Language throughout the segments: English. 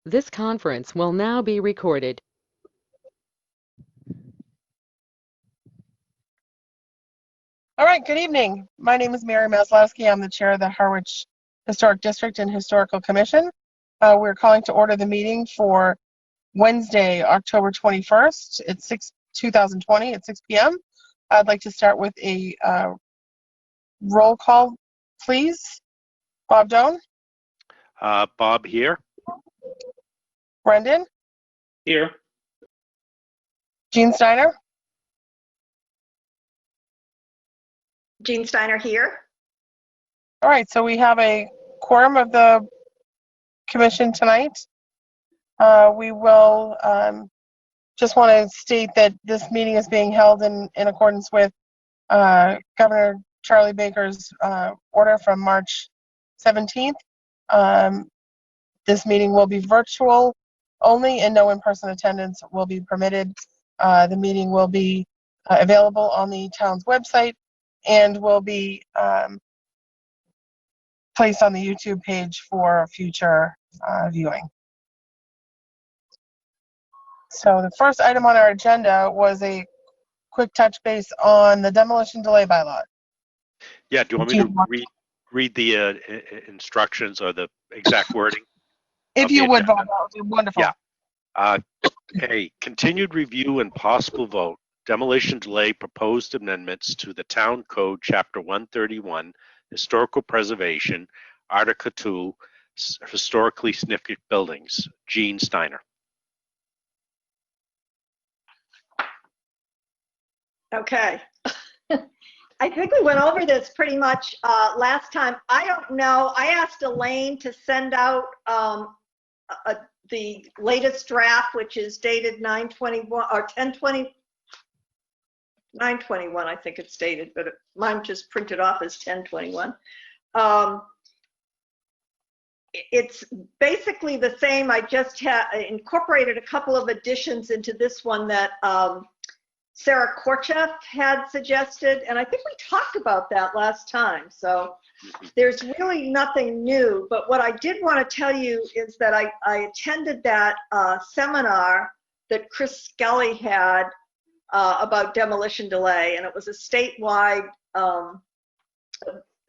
This conference will now be recorded. All right, good evening. My name is Mary Maslowski. I'm the chair of the Harwich Historic District and Historical Commission. We're calling to order the meeting for Wednesday, October 21st. It's 2020 at 6 p.m. I'd like to start with a roll call, please. Bob Doan? Bob here. Brendan? Here. Jean Steiner? Jean Steiner here. All right, so we have a quorum of the commission tonight. We will just want to state that this meeting is being held in accordance with Governor Charlie Baker's order from March 17th. This meeting will be virtual only and no in-person attendance will be permitted. The meeting will be available on the town's website and will be placed on the YouTube page for future viewing. So the first item on our agenda was a quick touch base on the demolition delay bylaw. Yeah, do you want me to read the instructions or the exact wording? If you would, Bob, that would be wonderful. Yeah. A continued review and possible vote, demolition delay proposed amendments to the Town Code, Chapter 131, Historical Preservation, Article 2, Historically Significant Buildings. Jean Steiner. Okay. I think we went over this pretty much last time. I don't know. I asked Elaine to send out the latest draft, which is dated 9/21 or 10/20. 9/21, I think it's dated, but mine just printed off as 10/21. It's basically the same. I just incorporated a couple of additions into this one that Sarah Korchef had suggested, and I think we talked about that last time. So there's really nothing new, but what I did want to tell you is that I attended that seminar that Chris Skelly had about demolition delay, and it was a statewide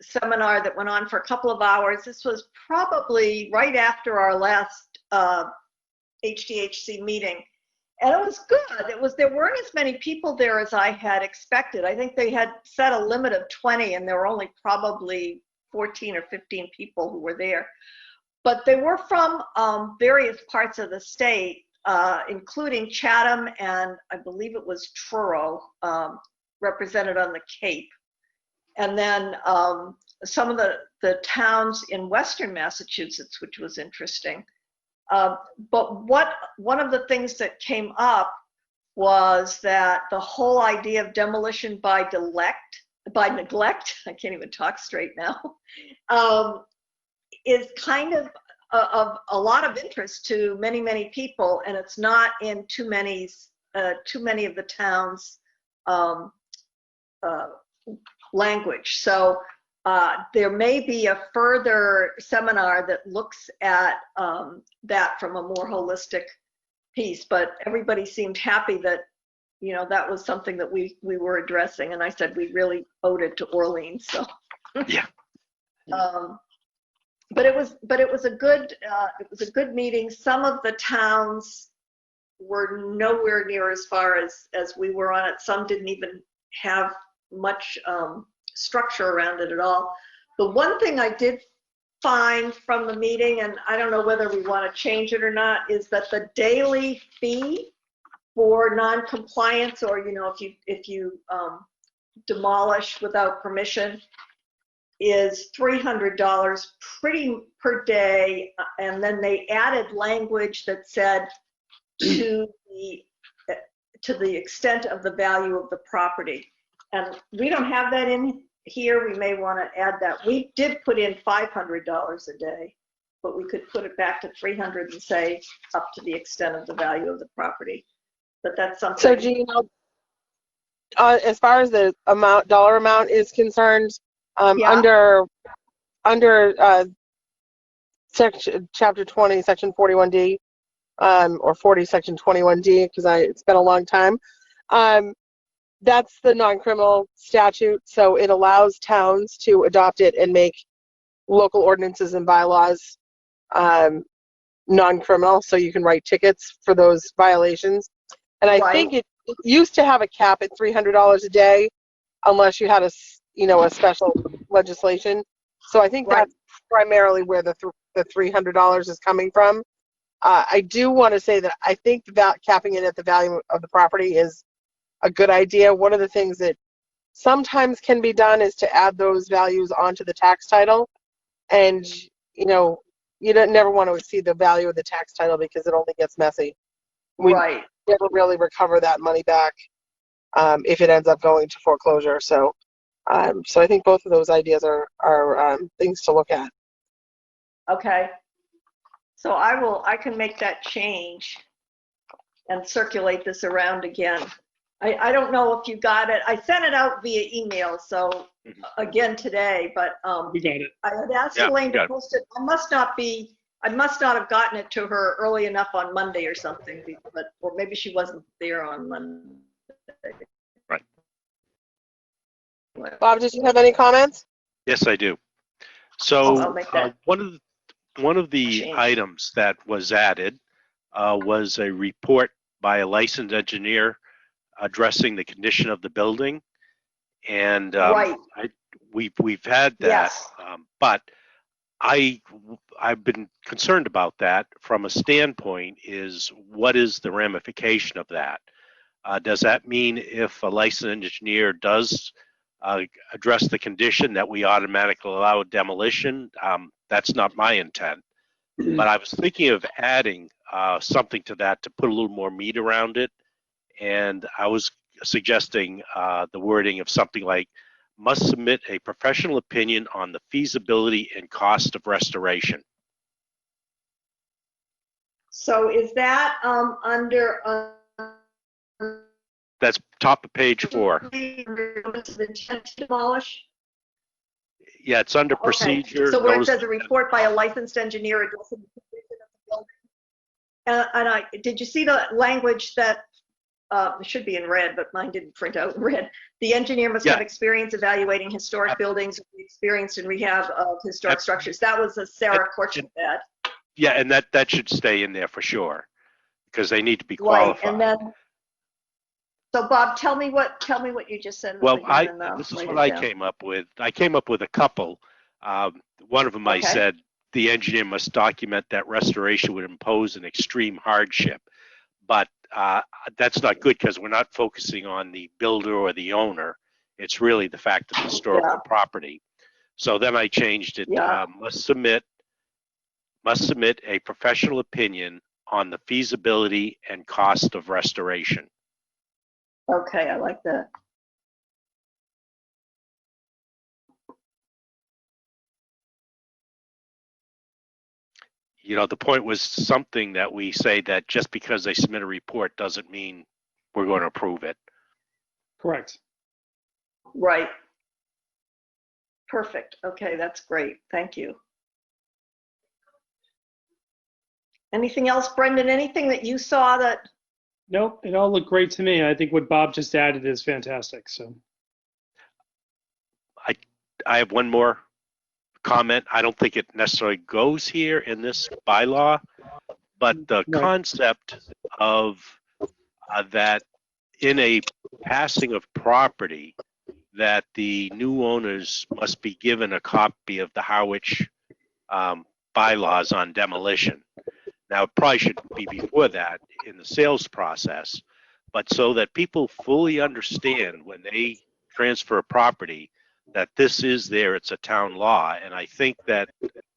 seminar that went on for a couple of hours. This was probably right after our last HDHC meeting. And it was good. There weren't as many people there as I had expected. I think they had set a limit of 20 and there were only probably 14 or 15 people who were there. But they were from various parts of the state, including Chatham and I believe it was Truro, represented on the Cape. And then some of the towns in Western Massachusetts, which was interesting. But one of the things that came up was that the whole idea of demolition by neglect, I can't even talk straight now, is kind of a lot of interest to many, many people, and it's not in too many of the towns' language. So there may be a further seminar that looks at that from a more holistic piece, but everybody seemed happy that, you know, that was something that we were addressing, and I said we really owed it to Orleans. So yeah. But it was a good meeting. Some of the towns were nowhere near as far as we were on it. Some didn't even have much structure around it at all. The one thing I did find from the meeting, and I don't know whether we want to change it or not, is that the daily fee for non-compliance, or if you demolish without permission, is $300 per day, and then they added language that said to the extent of the value of the property. And we don't have that in here. We may want to add that. We did put in $500 a day, but we could put it back to $300 and say up to the extent of the value of the property. But that's something. So, Jean, as far as the dollar amount is concerned, Yeah. under section, chapter 20, section 41D, or 40, section 21D, because it's been a long time. That's the non-criminal statute, so it allows towns to adopt it and make local ordinances and bylaws non-criminal, so you can write tickets for those violations. And I think it used to have a cap at $300 a day, unless you had a special legislation. So I think that's primarily where the $300 is coming from. I do want to say that I think capping it at the value of the property is a good idea. One of the things that sometimes can be done is to add those values onto the tax title, and you don't never want to exceed the value of the tax title because it only gets messy. We never really recover that money back if it ends up going to foreclosure. So I think both of those ideas are things to look at. Okay. So I can make that change and circulate this around again. I don't know if you got it. I sent it out via email, so again today, but we got it. I had asked Elaine to post it. I must not have gotten it to her early enough on Monday or something, or maybe she wasn't there on Monday. Right. Bob, did you have any comments? Yes, I do. So one of the change. items that was added was a report by a licensed engineer addressing the condition of the building, and we've had that, but I've been concerned about that from a standpoint is what is the ramification of that? Does that mean if a licensed engineer does address the condition that we automatically allow demolition? That's not my intent, but I was thinking of adding something to that to put a little more meat around it. And I was suggesting the wording of something like, must submit a professional opinion on the feasibility and cost of restoration. So is that under? That's top of page 4. Intent to demolish? Yeah, it's under procedure. So where it says a report by a licensed engineer addressing the condition of the building. And did you see the language that it should be in red, but mine didn't print out in red. The engineer must have experience evaluating historic buildings, experienced in rehab of historic structures. That was a Sarah Korchak ad. Yeah, and that should stay in there for sure, because they need to be qualified. Right, and then, so Bob, tell me what you just said. Well, this is what I came up with. I came up with a couple. One of them I said, the engineer must document that restoration would impose an extreme hardship. But that's not good because we're not focusing on the builder or the owner. It's really the fact of the historical property. So then I changed it. Must submit a professional opinion on the feasibility and cost of restoration. Okay, I like that. The point was something that we say that just because they submit a report doesn't mean we're going to approve it. Correct. Right. Perfect. Okay, that's great. Thank you. Anything else, Brendan? Anything that you saw that? Nope, it all looked great to me. I think what Bob just added is fantastic. So I have one more comment. I don't think it necessarily goes here in this bylaw, but the concept of that in a passing of property, that the new owners must be given a copy of the Harwich bylaws on demolition. Now, it probably should be before that in the sales process, but so that people fully understand when they transfer a property that this is there, it's a town law. And I think that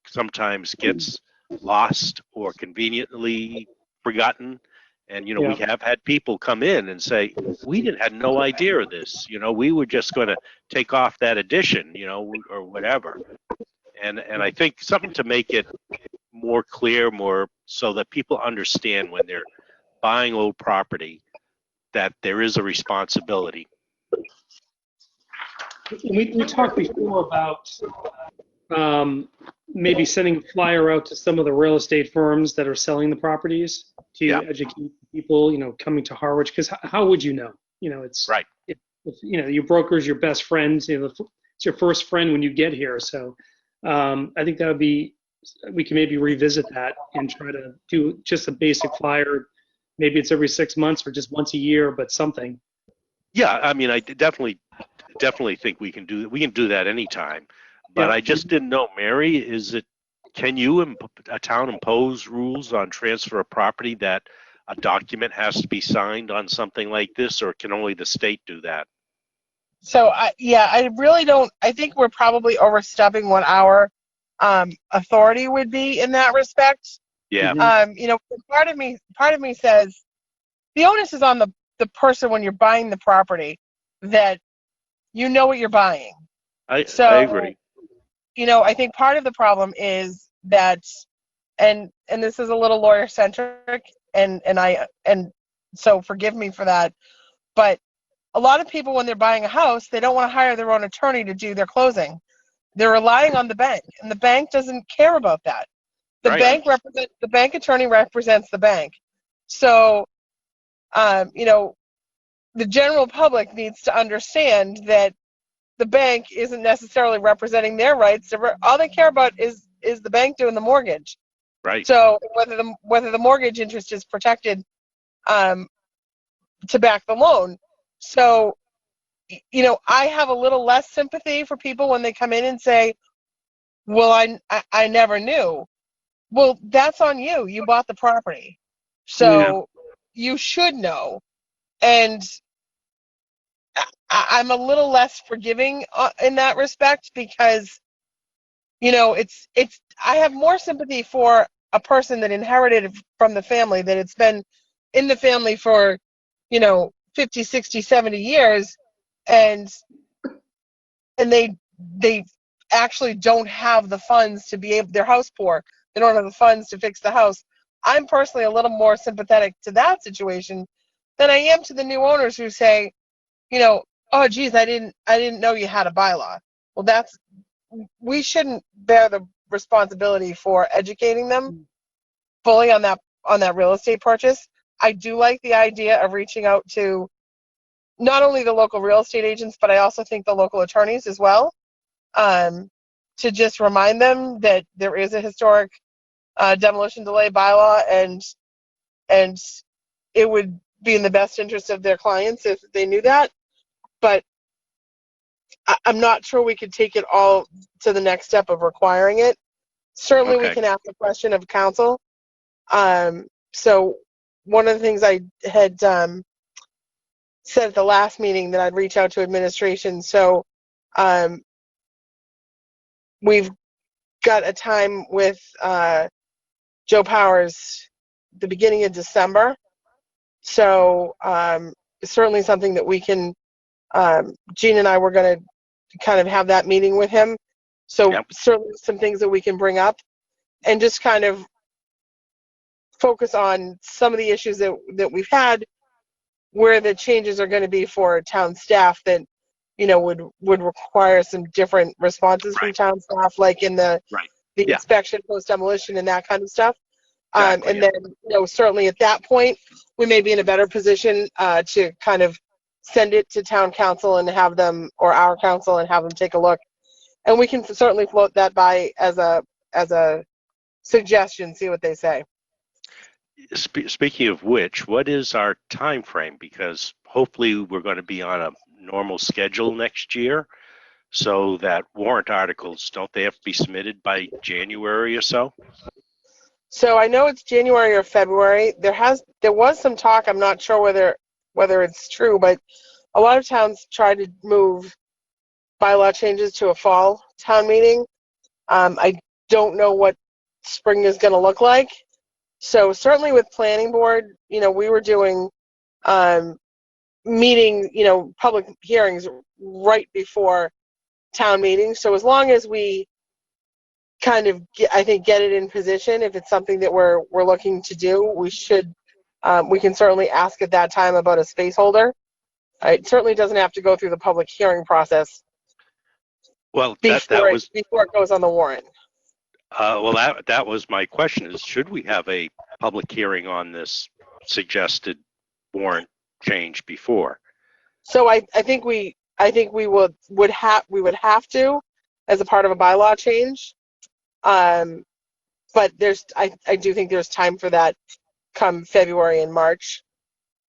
sometimes gets lost or conveniently forgotten. And, we have had people come in and say, we had no idea of this. We were just going to take off that addition, or whatever. And I think something to make it more clear, more so that people understand when they're buying old property that there is a responsibility. we talked before about maybe sending a flyer out to some of the real estate firms that are selling the properties to Yeah. educate people, coming to Harwich, because how would you know? It's Right. your broker's your best friend. It's your first friend when you get here. So I think that would be, we can maybe revisit that and try to do just a basic flyer. Maybe it's every 6 months or just once a year, but something. Yeah, I mean, I definitely think we can do that anytime. But Yeah. I just didn't know, Mary, can a town impose rules on transfer of property that a document has to be signed on something like this, or can only the state do that? So I really don't. I think we're probably overstepping what our authority would be in that respect. Yeah, Mhm. Part of me says the onus is on the person when you're buying the property, that you know what you're buying. I So, agree. I think part of the problem is that, and this is a little lawyer centric, and so forgive me for that, but a lot of people, when they're buying a house, they don't want to hire their own attorney to do their closing. They're relying on the bank, and the bank doesn't care about that. Right. The bank attorney represents the bank. So, the general public needs to understand that the bank isn't necessarily representing their rights. All they care about is the bank doing the mortgage. Right. So whether the mortgage interest is protected to back the loan. So, I have a little less sympathy for people when they come in and say, well, I never knew. Well, that's on you. You bought the property. So you should know. And I'm a little less forgiving in that respect, because, I have more sympathy for a person that inherited it from the family, that it's been in the family for, 50, 60, 70 years, and they actually don't have the funds to be able, their house poor, they don't have the funds to fix the house. I'm personally a little more sympathetic to that situation than I am to the new owners who say, oh geez, I didn't know you had a bylaw. Well, we shouldn't bear the responsibility for educating them fully on that real estate purchase. I do like the idea of reaching out to not only the local real estate agents, but I also think the local attorneys as well, to just remind them that there is a historic demolition delay bylaw, and it would be in the best interest of their clients if they knew that. But I'm not sure we could take it all to the next step of requiring it. Certainly, we Okay. can ask the question of council. So one of the things I had said at the last meeting, that I'd reach out to administration. So we've got a time with Joe Powers the beginning of December. So certainly something that we can, Gene and I were going to kind of have that meeting with him. So Yep. certainly some things that we can bring up and just kind of focus on some of the issues that we've had, where the changes are going to be for town staff that, would require some different responses from Right. town staff, like in the Right. the Yeah. inspection, post demolition, and that kind of stuff. Exactly, And yeah. then, certainly at that point, we may be in a better position to kind of send it to town council and have them, or our council, and have them take a look. And we can certainly float that by as a suggestion, see what they say. Speaking of which, what is our time frame? Because hopefully we're going to be on a normal schedule next year, so that warrant articles, don't they have to be submitted by January or so? So I know it's January or February. There was some talk. I'm not sure whether it's true, but a lot of towns try to move bylaw changes to a fall town meeting. I don't know what spring is going to look like. So certainly with planning board, we were doing meeting, public hearings right before town meetings. So as long as we kind of get it in position, if it's something that we're looking to do, we can certainly ask at that time about a space holder. It certainly doesn't have to go through the public hearing process. Well, before that was before it goes on the warrant. well, that was my question: is should we have a public hearing on this suggested warrant change before? So I think we would have to as a part of a bylaw change. But I do think there's time for that come February and March.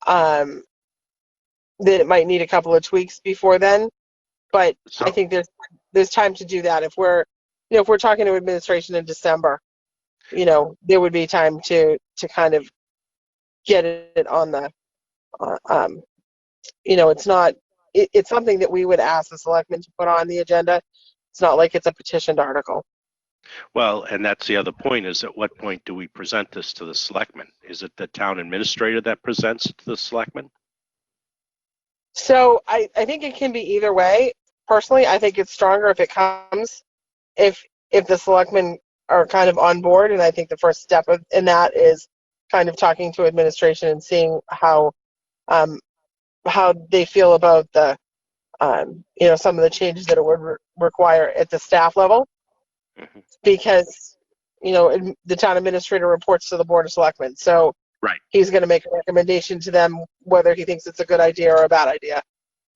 That it might need a couple of tweaks before then, but So, I think there's time to do that. If we're talking to administration in December, there would be time to kind of get it on the it's something that we would ask the selectmen to put on the agenda. It's not like it's a petitioned article. well, and that's the other point: is at what point do we present this to the selectmen? Is it the town administrator that presents it to the selectmen? So I think it can be either way. Personally, I think it's stronger if it comes, if the selectmen are kind of on board, and I think the first step in that is kind of talking to administration and seeing how they feel about the some of the changes that it would require at the staff level, Mhm. because the town administrator reports to the board of selectmen, so Right. he's going to make a recommendation to them whether he thinks it's a good idea or a bad idea,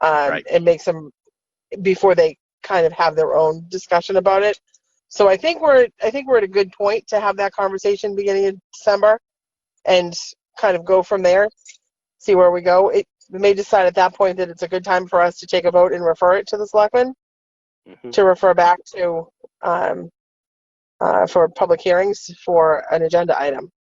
Right. and make some before they kind of have their own discussion about it. So I think we're at a good point to have that conversation beginning in December and kind of go from there, see where we go. We may decide at that point that it's a good time for us to take a vote and refer it to the selectmen Mhm. to refer back to for public hearings for an agenda item.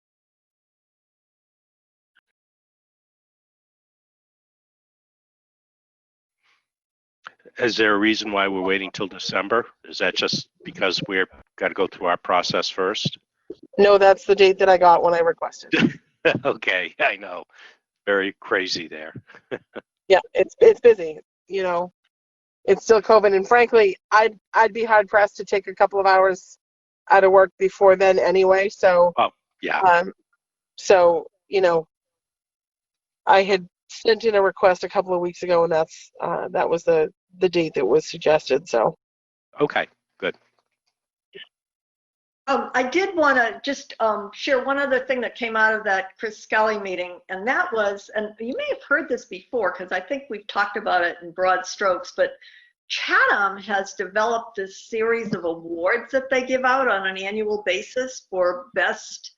Is there a reason why we're waiting till December? Is that just because we're got to go through our process first? No, that's the date that I got when I requested. Okay, I know. Very crazy there. Yeah, it's busy. It's still COVID, and frankly, I'd be hard pressed to take a couple of hours out of work before then anyway. So, Oh, yeah. I had sent in a request a couple of weeks ago, and that was the date that was suggested. So, Okay, good. I did want to just share one other thing that came out of that Chris Scully meeting, and that was, and you may have heard this before because I think we've talked about it in broad strokes, but Chatham has developed this series of awards that they give out on an annual basis for best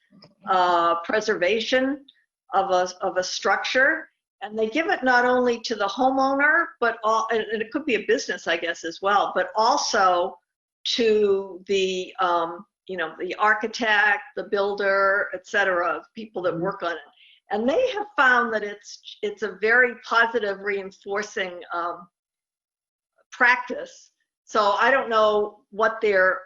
preservation of a structure. And they give it not only to the homeowner, and it could be a business, I guess, as well, but also to the the architect, the builder, etc., people that work on it. And they have found that it's a very positive, reinforcing practice. So I don't know what their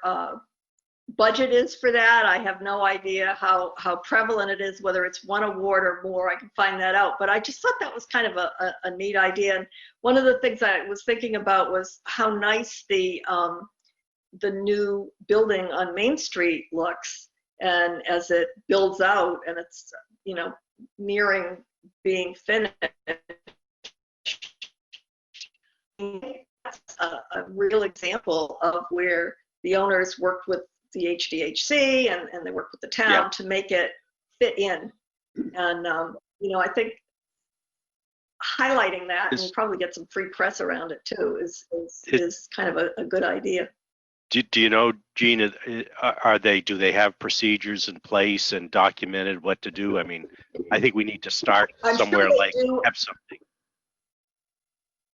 budget is for that. I have no idea how prevalent it is, whether it's one award or more. I can find that out. But I just thought that was kind of a neat idea. And one of the things I was thinking about was how nice the new building on Main Street looks, and as it builds out and it's nearing being finished. That's a real example of where the owners worked with the HDHC and they worked with the town to make it fit in. And I think highlighting that and probably get some free press around it too is kind of a good idea. Do you know, Gina, do they have procedures in place and documented what to do? I mean, I think we need to start somewhere, sure like do. have something.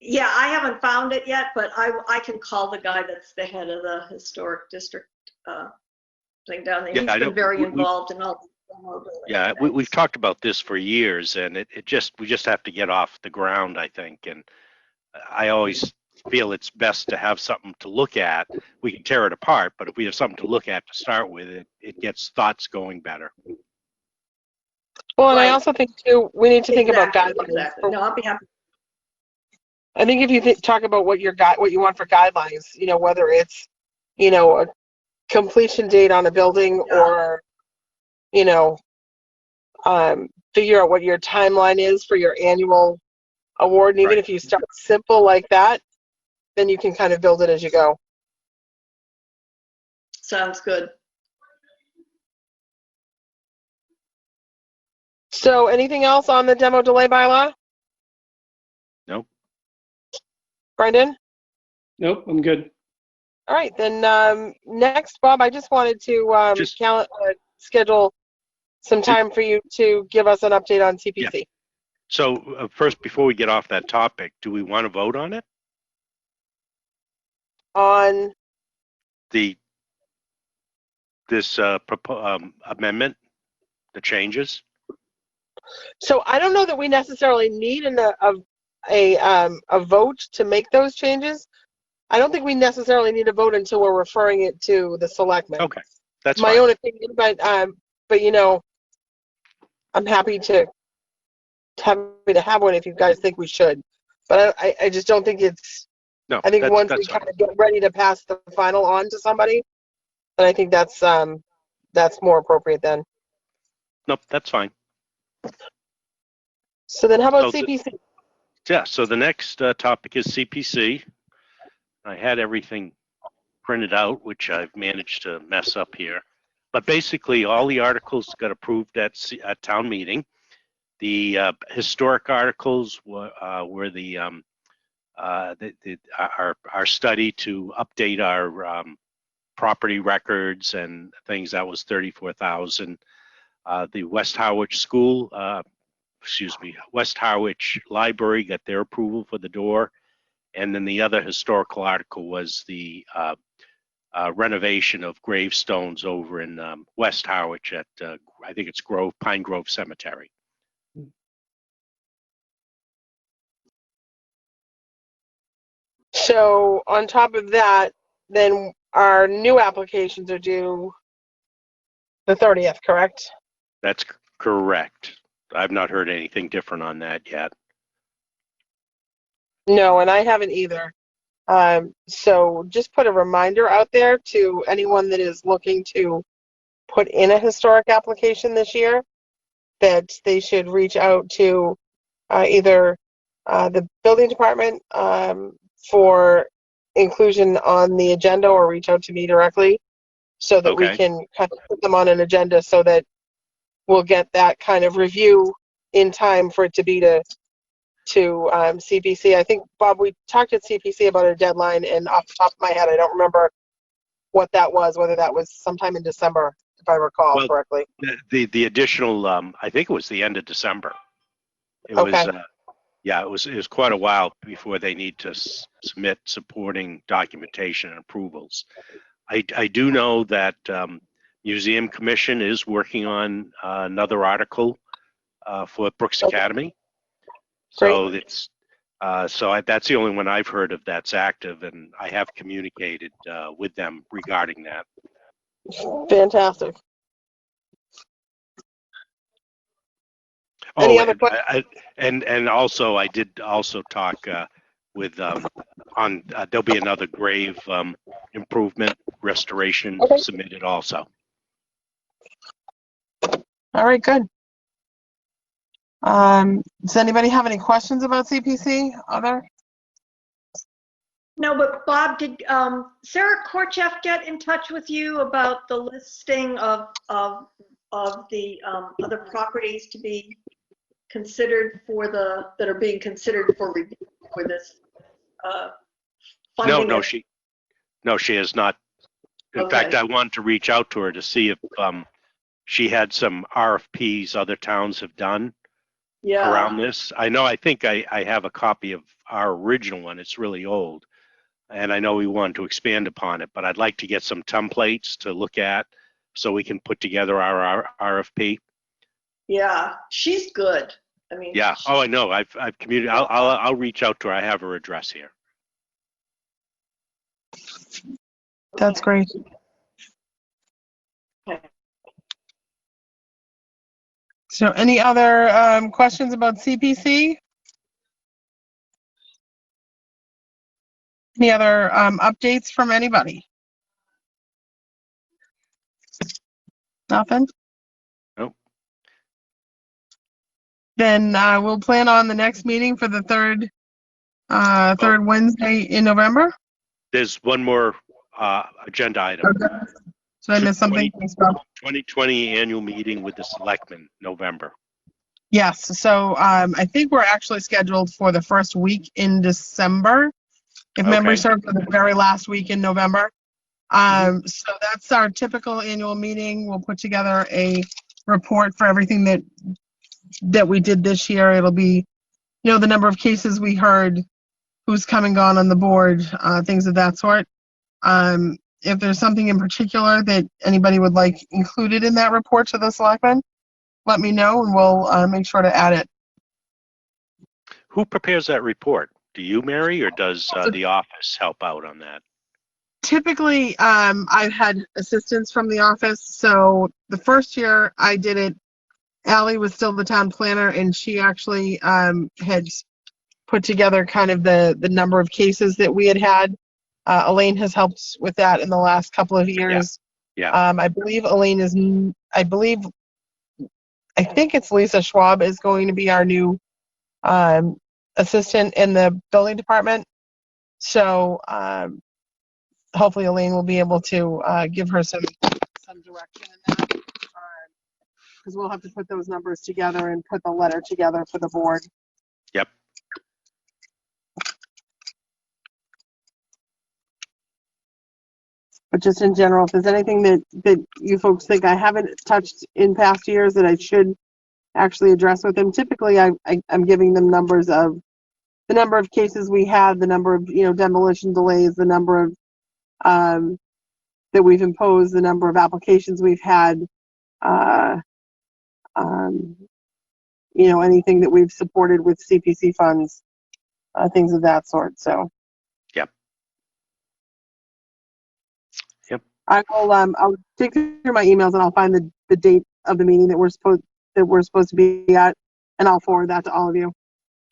Yeah, I haven't found it yet, but I can call the guy that's the head of the historic district thing down there. Yeah, He's been very involved in all. Yeah, we've talked about this for years, and we just have to get off the ground, I think. And I always feel it's best to have something to look at. We can tear it apart, but if we have something to look at to start with, it gets thoughts going better. well, and Right. I also think too we need to think about guidelines. Exactly. No, I'll be happy. I think if you talk about what you want for guidelines, whether it's a completion date on a building or figure out what your timeline is for your annual award, and even if you start simple like that, then you can kind of build it as you go. Sounds good. So anything else on the demo delay bylaw? Nope. Brendan? Nope, I'm good. All right, then next, Bob, I just wanted to Just- schedule some time for you to give us an update on CPC. So first, before we get off that topic, do we want to vote on it? On, This amendment, the changes? so I don't know that we necessarily need a vote to make those changes. I don't think we necessarily need a vote until we're referring it to the selectmen. Okay, that's My fine. own opinion, but you know, I'm happy to have one if you guys think we should. But I just don't think it's. No, I think once we that's fine. kind of get ready to pass the final on to somebody, then I think that's more appropriate then. Nope, that's fine. So then how about So CPC? Yeah, so the next topic is CPC. I had everything printed out, which I've managed to mess up here. But basically, all the articles got approved at town meeting. The historic articles were our study to update our property records and things. That was $34,000. The West Harwich West Harwich Library got their approval for the door. And then the other historical article was the renovation of gravestones over in West Harwich at, I think it's Pine Grove Cemetery. So on top of that, then our new applications are due the 30th, correct? That's correct. I've not heard anything different on that yet. No, and I haven't either. So just put a reminder out there to anyone that is looking to put in a historic application this year that they should reach out to either the building department for inclusion on the agenda or reach out to me directly so that we Okay. can kind of put them on an agenda so that we'll get that kind of review in time for it to be to CPC. I think, Bob, we talked at CPC about a deadline, and off the top of my head, I don't remember what that was, whether that was sometime in December, if I recall correctly. The additional, I think it was the end of December. It Okay. was, yeah, it was quite a while before they need to submit supporting documentation and approvals. I do know that Museum Commission is working on another article for Brooks Academy. So it's that's the only one I've heard of that's active, and I have communicated with them regarding that. Fantastic. Oh, Any other questions? and also I did also talk with on there'll be another grave improvement restoration submitted also. All right, good. Does anybody have any questions about CPC? No, but Bob, did Sarah Korchef get in touch with you about the listing of the other properties to be considered that are being considered for review for this funding? No, she has not. In fact, I wanted to reach out to her to see if she had some RFPs other towns have done around this. I think I have a copy of our original one. It's really old. And I know we want to expand upon it, but I'd like to get some templates to look at so we can put together our RFP. Yeah, she's good. I mean. Yeah. Oh, I know. I've communicated. I'll reach out to her. I have her address here. That's great. Okay. So any other questions about CPC? Any other updates from anybody? Nothing? Nope. Then we'll plan on the next meeting for the third Wednesday in November. There's one more agenda item. Okay. Did I miss something? 2020 annual meeting with the selectmen, November. Yes, so I think we're actually scheduled for the first week in December, if memory Okay. serves, for the very last week in November. So that's our typical annual meeting. We'll put together a report for everything that we did this year. It'll be, the number of cases we heard, who's come and gone on the board, things of that sort. If there's something in particular that anybody would like included in that report to the selectmen, let me know and we'll make sure to add it. Who prepares that report? Do you, Mary, or does the office help out on that? Typically, I've had assistance from the office. So the first year I did it, Allie was still the town planner, and she actually had put together kind of the number of cases that we had. Elaine has helped with that in the last couple of years. Yeah. I believe Elaine is, I think it's Lisa Schwab is going to be our new assistant in the building department. So hopefully Elaine will be able to give her some direction in that. Because we'll have to put those numbers together and put the letter together for the board. Yep. But just in general, if there's anything that you folks think I haven't touched in past years that I should actually address with them, typically I'm giving them numbers of the number of cases we had, the number of demolition delays, the number of that we've imposed, the number of applications we've had, anything that we've supported with CPC funds, things of that sort. So. I'll dig through my emails and I'll find the date of the meeting that we're supposed to be at, and I'll forward that to all of you.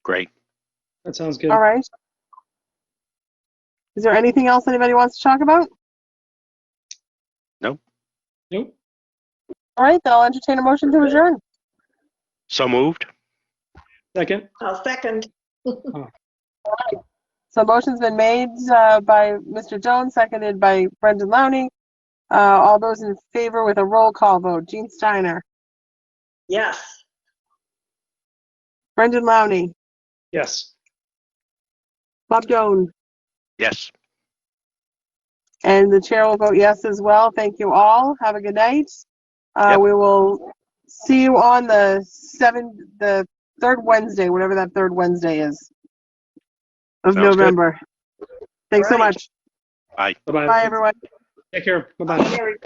Great. That sounds good. All right. Is there anything else anybody wants to talk about? No. Nope. All right, then I'll entertain a motion to adjourn. So moved. Second. I'll second. So motion's been made by Mr. Jones, seconded by Brendan Lowney. All those in favor with a roll call vote. Jean Steiner. Yes. Brendan Lowney. Yes. Bob Jones. Yes. And the chair will vote yes as well. Thank you all. Have a good night. Yep. We will see you on the third Wednesday, whatever that third Wednesday is of Sounds good. November. Thanks so Right. much. Bye. Bye-bye. Bye, everyone. Take care. Bye-bye. Bye, Mary.